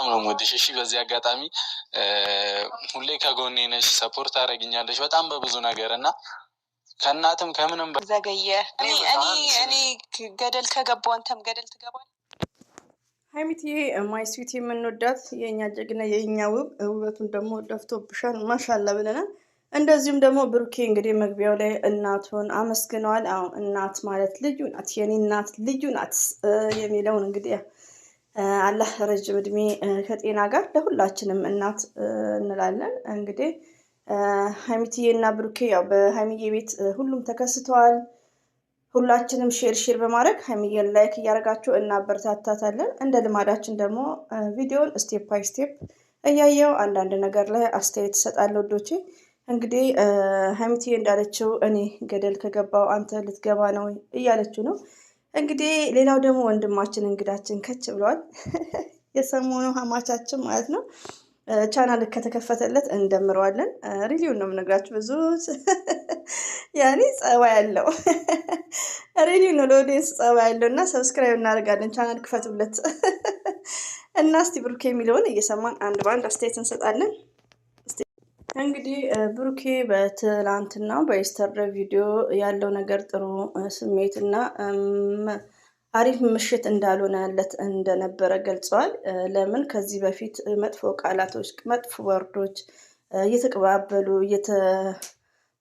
ነው ወደሽ እሺ በዚህ አጋጣሚ ሁሌ ከጎኔ ነሽ ሰፖርት አደረግኛለሽ በጣም በብዙ ነገር እና ከናትም ከምንም ዘገየ እኔ ገደል ከገባው አንተም ገደል ትገባለህ። ሀይሚትዬ ማይ ስዊት የምንወዳት የኛ ጀግና የኛ ውበቱን ደግሞ ደፍቶብሻል ማሻአላ ብለናል። እንደዚሁም ደግሞ ብሩኬ እንግዲህ መግቢያው ላይ እናቱን አመስግነዋል። አሁን እናት ማለት ልዩ ናት፣ የኔ እናት ልዩ ናት የሚለውን እንግዲህ አላህ ረጅም እድሜ ከጤና ጋር ለሁላችንም እናት እንላለን። እንግዲህ ሀይሚትዬ እና ብሩኬ ያው በሀይሚዬ ቤት ሁሉም ተከስተዋል። ሁላችንም ሼር በማድረግ ሀይሚዬን ላይክ እያደረጋችሁ እናበረታታታለን። እንደ ልማዳችን ደግሞ ቪዲዮን ስቴፕ ባይ ስቴፕ እያየው አንዳንድ ነገር ላይ አስተያየት እሰጣለሁ ወዶቼ። እንግዲህ ሀይሚትዬ እንዳለችው እኔ ገደል ከገባው አንተ ልትገባ ነው እያለችው ነው። እንግዲህ ሌላው ደግሞ ወንድማችን እንግዳችን ከች ብሏል። የሰሞኑ ሀማቻችን ማለት ነው። ቻናል ከተከፈተለት እንደምረዋለን። ሪሊውን ነው የምነግራችሁ። ብዙ ያኔ ጸባይ ያለው ሪሊው ነው ለኦዲየንስ ጸባይ ያለው እና ሰብስክራይብ እናደርጋለን። ቻናል ክፈቱለት እና እስቲ ብሩኬ የሚለውን እየሰማን አንድ ባንድ አስተያየት እንሰጣለን። እንግዲህ ብሩኬ በትላንትና በኢስተር ቪዲዮ ያለው ነገር ጥሩ ስሜት እና አሪፍ ምሽት እንዳልሆነለት እንደነበረ ገልጸዋል። ለምን ከዚህ በፊት መጥፎ ቃላቶች፣ መጥፎ ወርዶች እየተቀባበሉ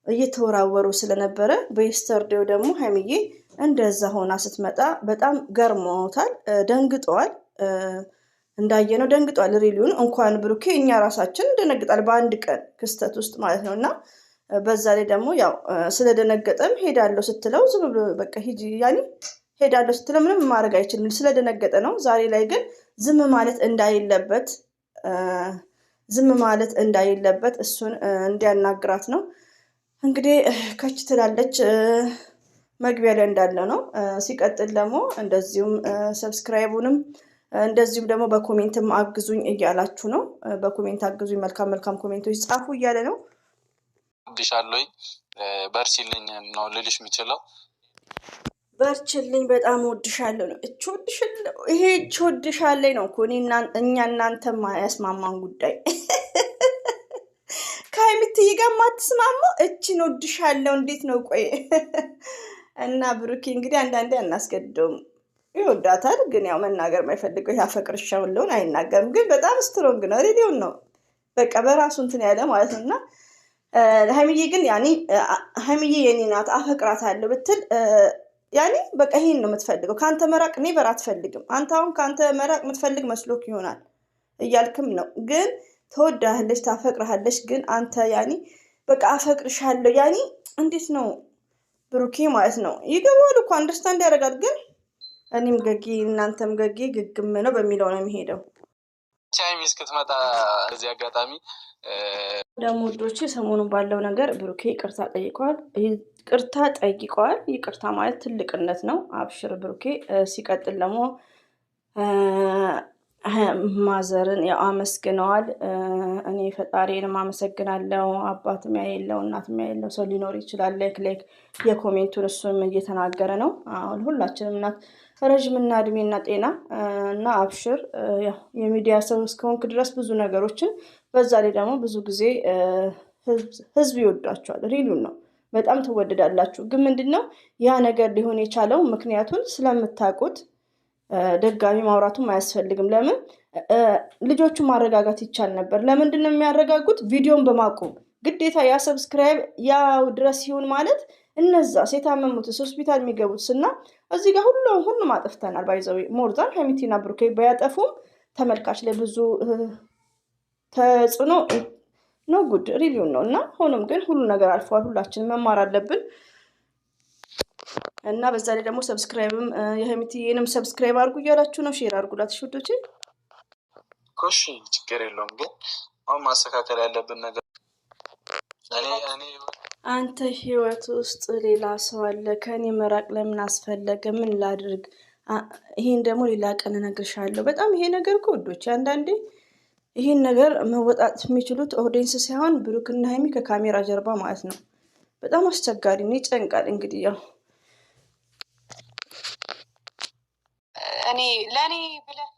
እየተወራወሩ ስለነበረ በኢስተርዴው ደግሞ ሀይሚዬ እንደዛ ሆና ስትመጣ በጣም ገርሞታል፣ ደንግጠዋል። እንዳየነው ደንግጧል። ሪሊውን እንኳን ብሩኬ እኛ ራሳችን እንደነግጣል በአንድ ቀን ክስተት ውስጥ ማለት ነው። እና በዛ ላይ ደግሞ ያው ስለደነገጠም ሄዳለሁ ስትለው ዝም ብሎ በቃ ሂጂ ያኔ ሄዳለሁ ስትለው ምንም ማድረግ አይችልም ስለደነገጠ ነው። ዛሬ ላይ ግን ዝም ማለት እንዳይለበት እሱን እንዲያናግራት ነው እንግዲህ ከች ትላለች። መግቢያ ላይ እንዳለ ነው። ሲቀጥል ደግሞ እንደዚሁም ሰብስክራይቡንም እንደዚሁም ደግሞ በኮሜንትም አግዙኝ እያላችሁ ነው። በኮሜንት አግዙኝ፣ መልካም ኮሜንቶች ጻፉ እያለ ነው። ዲሻሎይ በርሲልኝ ነው ልልሽ የምችለው። በርችልኝ በጣም ወድሻለሁ ነው። ይሄ ወድሻለኝ ነው እኮ እኛ እናንተማ ያስማማን ጉዳይ ከሀይሚትዬ ጋር ማትስማማው እችን ወድሻለሁ እንዴት ነው? ቆይ እና ብሩኬ እንግዲህ አንዳንዴ አናስገድደውም ይወዳታል፣ ግን ያው መናገር የማይፈልገው ያፈቅርሻውን ለውን አይናገርም። ግን በጣም ስትሮንግ ነው። ሬዲዮን ነው በቃ በራሱ እንትን ያለ ማለት ነው። እና ሀይሚዬ ግን ያኔ ሀይሚዬ የኔ ናት አፈቅራታለሁ ብትል ያኔ በቃ ይሄን ነው የምትፈልገው። ከአንተ መራቅ ኔቨር አትፈልግም። አንተ አሁን ከአንተ መራቅ የምትፈልግ መስሎክ ይሆናል እያልክም ነው። ግን ተወዳለች፣ ታፈቅርሃለች። ግን አንተ ያኔ በቃ አፈቅርሻለሁ ያኔ እንዴት ነው ብሩኬ ማለት ነው። ይገባል እኮ አንደርስታንድ ያደርጋል። ግን እኔም ገጌ እናንተም ገጌ ግግም ነው በሚለው ነው የሚሄደው። ቻይሚ እስክትመጣ እዚህ አጋጣሚ ደግሞ ውዶቼ ሰሞኑን ባለው ነገር ብሩኬ ይቅርታ ጠይቀዋል። ይቅርታ ማለት ትልቅነት ነው። አብሽር ብሩኬ። ሲቀጥል ደግሞ ማዘርን ያው አመስግነዋል። እኔ ፈጣሪንም አመሰግናለሁ። አባትም ያየለው እናትም ያየለው ሰው ሊኖር ይችላል። ላይክ የኮሜንቱን እሱም እየተናገረ ነው። አሁን ሁላችንም እናት ረዥምና እድሜና ጤና እና አብሽር። ያው የሚዲያ ሰው እስከሆንክ ድረስ ብዙ ነገሮችን በዛ ላይ ደግሞ ብዙ ጊዜ ህዝብ ይወዷቸዋል። ሪሉን ነው በጣም ትወደዳላችሁ። ግን ምንድነው ያ ነገር ሊሆን የቻለው ምክንያቱን ስለምታውቁት ደጋሚ ማውራቱም አያስፈልግም። ለምን ልጆቹ ማረጋጋት ይቻል ነበር። ለምንድን ነው የሚያረጋጉት? ቪዲዮን በማቆም ግዴታ ያ ሰብስክራይብ ያው ድረስ ይሁን ማለት እነዛ የታመሙትስ ሆስፒታል የሚገቡትስ እና እዚህ ጋር ሁሉም አጥፍተናል። ባይዘው ሞርዛን ሀይሚቲና ብሩኬ ባያጠፉም ተመልካች ላይ ብዙ ተጽዕኖ ነው። ጉድ ሪቪው ነው። እና ሆኖም ግን ሁሉ ነገር አልፈዋል። ሁላችንም መማር አለብን። እና በዛ ላይ ደግሞ ሰብስክራይብም የሀይሚቲንም ሰብስክራይብ አድርጉ እያላችሁ ነው። ሼር አድርጉላት ሽዶቼ። ኮሽ ችግር የለውም። ግን አሁን ማስተካከል ያለብን ነገር አንተ ህይወት ውስጥ ሌላ ሰው አለ። ከኔ መራቅ ለምን አስፈለገ? ምን ላድርግ? ይሄን ደግሞ ሌላ ቀን እነግርሻለሁ። በጣም ይሄ ነገር እኮ ውዶቼ አንዳንዴ ይሄን ነገር መወጣት የሚችሉት ኦዲየንስ ሳይሆን ብሩክና ሀይሚ ከካሜራ ጀርባ ማለት ነው። በጣም አስቸጋሪ ነው፣ ይጨንቃል። እንግዲህ ያው እኔ ለኔ ብለህ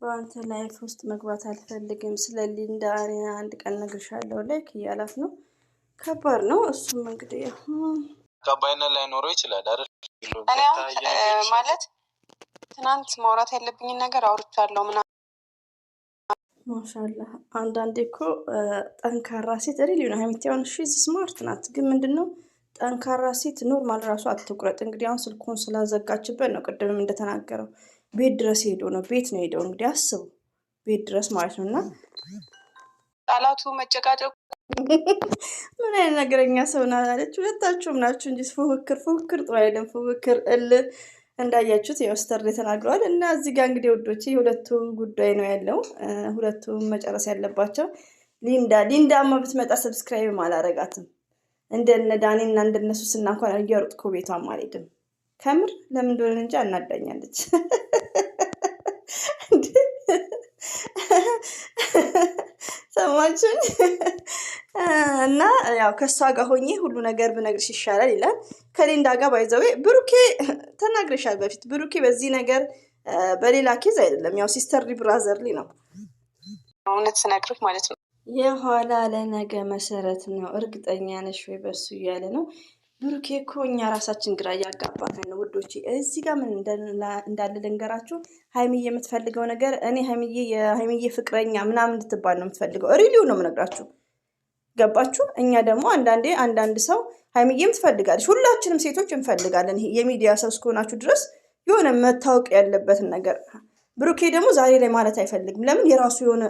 በአንተ ላይፍ ውስጥ መግባት አልፈልግም፣ ስለ ሊንዳ እኔ አንድ ቀን እነግርሻለሁ ላይክ እያላት ነው። ከባድ ነው። እሱም እንግዲህ ተቀባይነት ላይኖረው ይችላል አይደል? እኔ አሁን ማለት ትናንት ማውራት ያለብኝን ነገር አውርቻለሁ ምናምን። ማሻአላህ አንዳንዴ እኮ ጠንካራ ሴት ሪሊ ነው ሀይሚቲ። አሁን ሺዝ ስማርት ናት፣ ግን ምንድነው ጠንካራ ሴት ኖርማል ራሱ አትቁረጥ። እንግዲህ አሁን ስልኩን ስላዘጋችበት ነው ቅድምም እንደተናገረው ቤት ድረስ ሄዶ ነው ቤት ነው ሄደው እንግዲህ አስቡ ቤት ድረስ ማለት ነው። እና ጣላቱ መጨቃጨቁ ምን አይነት ነገረኛ ሰው ናት አለች። ሁለታችሁም ናችሁ እንጂ ፉክክር ጥሩ አይደለም። ፉክክር እንዳያችሁት የወስተር ተናግረዋል። እና እዚህ ጋር እንግዲህ ውዶቼ የሁለቱ ጉዳይ ነው ያለው። ሁለቱም መጨረስ ያለባቸው። ሊንዳማ ብትመጣ ሰብስክራይብ አላረጋትም። እንደነ ዳኒና እንደነሱ ስና እንኳን እያሮጥኩ ቤቷም አልሄድም። ከምር ለምን እንደሆነ እንጂ አናዳኛለች። ሰማችን እና ያው ከሷ ጋር ሆኜ ሁሉ ነገር ብነግርሽ ይሻላል ይላል። ከሊንዳ ጋር ባይዘዌ ብሩኬ ተናግረሻል በፊት። ብሩኬ በዚህ ነገር በሌላ ኬዝ አይደለም፣ ያው ሲስተርሊ ብራዘርሊ ነው። እውነት ስነግርህ ማለት ነው። የኋላ ለነገ መሰረት ነው። እርግጠኛ ነሽ ወይ በሱ እያለ ነው ብሩኬ እኮ እኛ ራሳችን ግራ እያጋባን ነው ውዶቼ። እዚህ ጋር ምን እንዳለ ልንገራችሁ። ሀይሚዬ የምትፈልገው ነገር እኔ የሀይሚዬ ፍቅረኛ ምናምን እንድትባል ነው የምትፈልገው። ሪሊው ነው የምነግራችሁ። ገባችሁ? እኛ ደግሞ አንዳንድ ሰው ሀይሚዬም ትፈልጋለች፣ ሁላችንም ሴቶች እንፈልጋለን። የሚዲያ ሰው እስከሆናችሁ ድረስ የሆነ መታወቅ ያለበትን ነገር። ብሩኬ ደግሞ ዛሬ ላይ ማለት አይፈልግም። ለምን? የራሱ የሆነ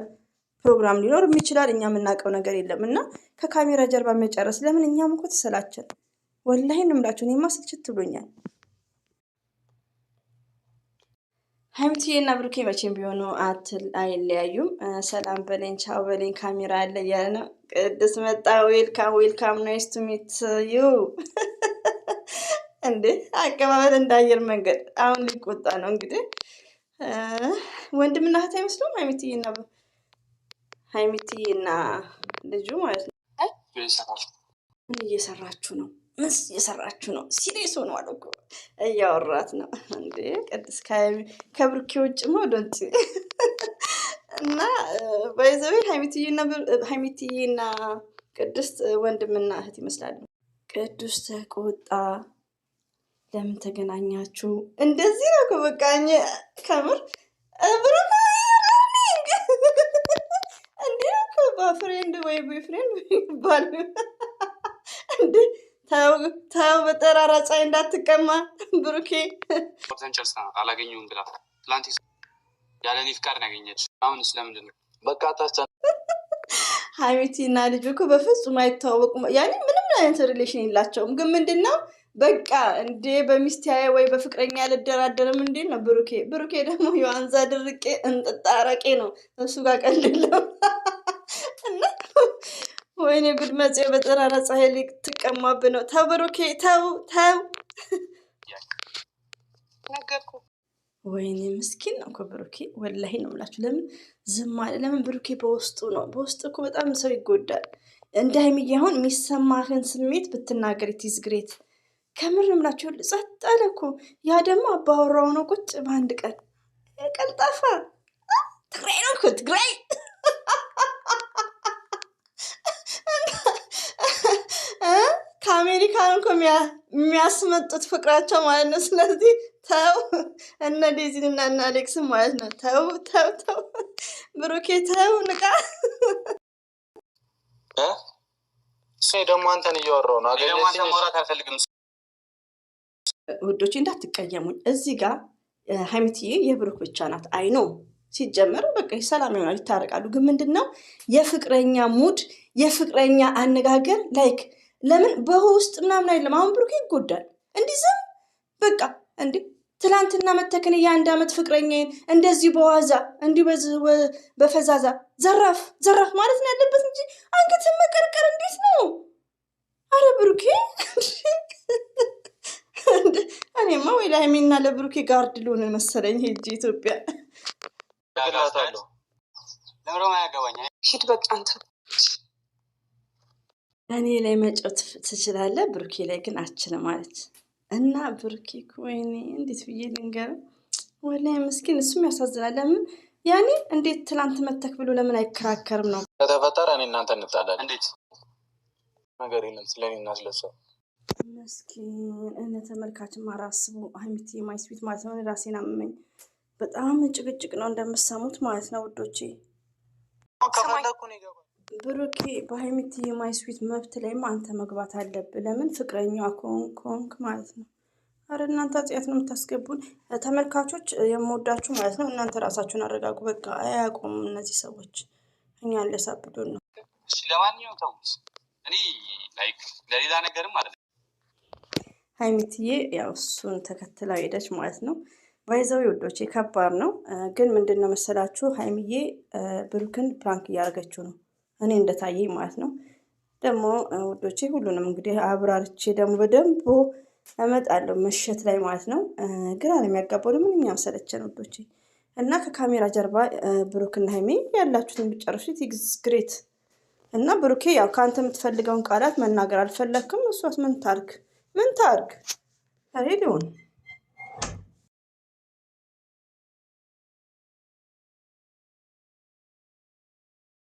ፕሮግራም ሊኖር ይችላል። እኛ የምናውቀው ነገር የለም። እና ከካሜራ ጀርባ መጨረስ ለምን? እኛም እኮ ተሰላችን። ወላሂ እንምላችሁ እኔማ ስልችት ብሎኛል። ሀይሚትዬ እና ብሩኬ መቼም ቢሆኑ አይለያዩም። ሰላም በለኝ ቻው በለኝ ካሜራ አለ እያለ ነው። ቅድስ መጣ። ዌልካም ናይስ ቱ ሚት ዩ። እንዴ አቀባበል እንዳየር መንገድ። አሁን ሊቆጣ ነው እንግዲህ። ወንድምና እህት አይመስሉም ሀይሚትዬና ልጁ ማለት ነው። ምን እየሰራችሁ ነው? ሲሪየስ ሆኗል እኮ እያወራት ነው እንዴ ቅድስ ከብሩኬ ውጭ ወደንጭ እና ባይዘዌ ሀይሚትዬና ቅድስት ወንድምና እህት ይመስላሉ። ቅዱስ ተቆጣ። ለምን ተገናኛችሁ? እንደዚህ ነው ከበቃኝ ከምር ብሩክ እንዴ በፍሬንድ ወይ ቦይፍሬንድ ይባል እንዴ? ታው በጠራራ ፀሐይ እንዳትቀማ ብሩኬ። ፖቴንሻል አላገኘሁም ብላ ትላንት ያለ እኔ ፍቃድ ያገኘች። አሁን ስለምንድን ነው በቃ ታቻ ሀይሚቲና ልጁ እኮ በፍጹም አይተዋወቁም። ያኔ ምንም አይነት ሪሌሽን የላቸውም። ግን ምንድነው በቃ እንዴ በሚስቲያዬ ወይ በፍቅረኛ ያልደራደርም እንዴ ነው ብሩኬ ደግሞ የዋንዛ ድርቄ እንጥጣረቄ ነው። እሱ ጋር ቀልለው እና ወይኔ ጉድ መጽሔ በጠራራ ፀሐይ ልትቀማብ ነው። ተው ብሩኬ ተው። ነገርኩ። ወይኔ ምስኪን ነው እኮ ብሩኬ። ወላሂ ነው የምላችሁ። ለምን ዝም አለ? ለምን ብሩኬ በውስጡ እኮ በጣም ሰው ይጎዳል። እንደ ሀይሚዬ አሁን የሚሰማህን ስሜት ብትናገር ኢትዝ ግሬት። ከምር ነው የምላችሁ። ጸጥ አለ እኮ። ያ ደግሞ አባወራው ነው ቁጭ በአንድ ቀን ቀልጣፋ። ትግራይ ነው እኮ ትግራይ ከአሜሪካን እኮ የሚያስመጡት ፍቅራቸው ማለት ነው። ስለዚህ ተው እነ ዴዚን እና እነ አሌክስን ማለት ነው። ተው ብሩኬ ተው፣ ንቃ። ደግሞ አንተን እያወራሁ ነው። ውዶቼ እንዳትቀየሙኝ። እዚህ ጋር ሀይሚትዬ የብሩክ ብቻ ናት። አይኖ ሲጀመር በቃ ሰላም ይሆናል፣ ይታረቃሉ። ግን ምንድን ነው የፍቅረኛ ሙድ የፍቅረኛ አነጋገር ላይክ ለምን በውስጥ ምናምን አይደለም። አሁን ብሩኬ ይጎዳል። እንዲህ ዝም በቃ እንዲህ ትላንትና መተክን የአንድ ዓመት ፍቅረኛዬን እንደዚህ በዋዛ እንዲሁ በፈዛዛ ዘራፍ ማለት ነው ያለበት እንጂ አንገትን መቀርቀር እንዴት ነው? አረ ብሩኬ እኔማ ወይ ለሀይሚና ለብሩኬ ጋርድ ልሆን መሰለኝ ሄጄ ኢትዮጵያ። ሂድ በቃ አንተ እኔ ላይ መጮት ትችላለህ፣ ብሩኬ ላይ ግን አችልም ማለት እና ብሩኬ ወይኔ እንዴት ብዬ ልንገርህ? ወላሂ ምስኪን። እሱም ያሳዝናል። ለምን ያኔ እንዴት ትላንት መተክ ብሎ ለምን አይከራከርም ነው? ከተፈጠረ እኔ እናንተ እንጣላለን። እንዴት ነገር የለም ስለኔ እና ስለሷ። መስኪን እነ ተመልካችን ማራስቡ ሀይሚቲ ማይ ስዊት ማለት ነው። ራሴን አመመኝ። በጣም ጭቅጭቅ ነው እንደምሰሙት ማለት ነው ውዶቼ። ብሩኬ በሀይሚቲ ማይ ስዊት መብት ላይም አንተ መግባት አለብህ። ለምን ፍቅረኛዋ ኮንክ ማለት ነው። አረ እናንተ አጽያት ነው የምታስገቡን ተመልካቾች፣ የምወዳችሁ ማለት ነው። እናንተ ራሳችሁን አረጋጉ። በቃ አያቆሙም እነዚህ ሰዎች፣ እኛ ያለሳብዱን ነው። እሺ ለማንኛውም ተውት። እኔ ላይክ ለሌላ ነገርም ማለት ነው። ሀይሚትዬ ያው እሱን ተከትላ ሄደች ማለት ነው። ባይዘው ወዶቼ ከባድ ነው ግን ምንድነው መሰላችሁ፣ ሀይሚዬ ብሩክን ፕራንክ እያደረገችው ነው እኔ እንደታየኝ ማለት ነው። ደግሞ ወዶቼ ሁሉንም እንግዲህ አብራርቼ ደግሞ በደንብ እመጣለሁ ምሽት ላይ ማለት ነው። ግራ ነው የሚያጋባው ለምን እኛ መሰለችን ወዶቼ። እና ከካሜራ ጀርባ ብሩክና ሀይሚ ያላችሁትን ብጨርሱት ኢግዝ ግሬት። እና ብሩኬ ያው ከአንተ የምትፈልገውን ቃላት መናገር አልፈለክም። እሷስ ምን ታርግ ሬዲዮን